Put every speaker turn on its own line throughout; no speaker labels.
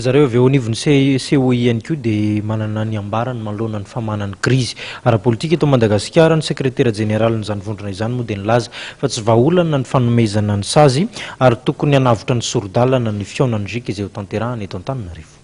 Zareo avy eo anivon'ny COI ihany koa dia manana ny ambarany manoloana ny famanana crise ara-politika eto Madagasikara. Ny sekretera jeneral'izany vondrona izany moa dia nilaza fa tsy vahaolana ny fanomezana ny sazy ary tokony hanavotra ny sorodalana ny fionan'ny zika izay ho tanterahana eto Antananarivo.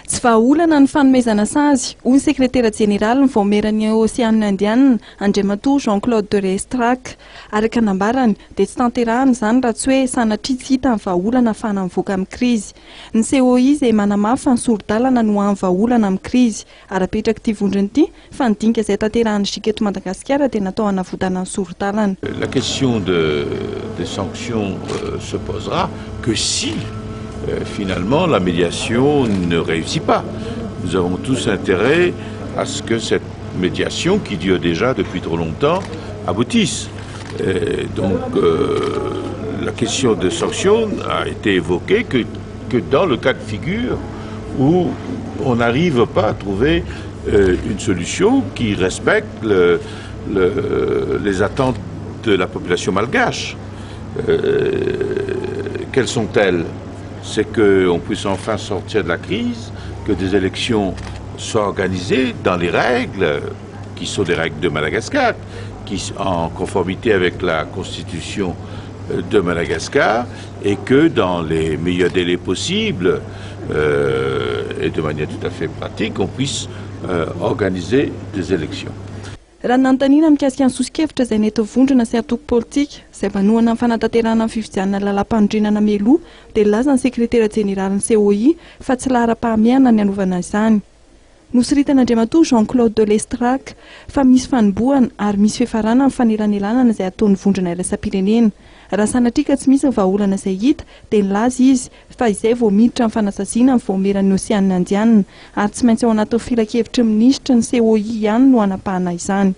Tsy vahaolana ny fanomezana sazy, hoy ny sekretera jeneraly ny vaomeran'ny Oceania Indiana Andriamatoa Jean-Claude de Restrac. Araka nambarany dia tsy tanterahana izany raha tsy hoe sanatria tsy hita ny vahaolana ahafahana mivoaka amin'ny krizy. Ny COI izay manamafy fa ny sorodalana no amin'ny vahaolana amin'ny krizy. Arapetraka ity vondrona ity fa ny dinika izay tanterahany zika eto Madagasikara dia natao hanavotana ny sorodalana.
La question des sanctions se posera que si finalement la médiation ne réussit pas. Nous avons tous intérêt à ce que cette médiation, qui dure déjà depuis trop longtemps, aboutisse. Donc la question de sanctions a été évoquée que dans le cas de figure où on n'arrive pas à trouver une solution qui respecte les attentes de la population malgache. Quelles sont-elles? C'est qu'on puisse enfin sortir de la crise, que des élections soient organisées dans les règles, qui sont des règles de Madagascar, qui sont en conformité avec la constitution de Madagascar, et que dans les meilleurs délais possibles, et de manière tout à fait pratique, on puisse organiser des élections.
Raha nantanina mikasika ny sosikevitra izay nety vondrona sy atoko politika izay manohana amin'ny fanatanterahana ny fifidianana lalam-pandrinana meloa dia laza ny sekretera jeneralin'ny COI fa tsy lahara-pahamehana ny anovana izany. Nosiritan'Andriamatoa Jean-Claude de Lestrac fa misy fanombohana ary misy fiafarana amin'ny fanelanelana izay ataon'ny vondrona iraisam-pirenena. Raha sanatria ka tsy misy ny vahaolana izay hita dia nilaza izy fa izay vao miditra amin'ny fanasaziana ny vaomeran'ny Oceania Indiana ary tsy maintsy ao anatin'ny filakevitry minisitra ny COI ihany no hanapahana izany.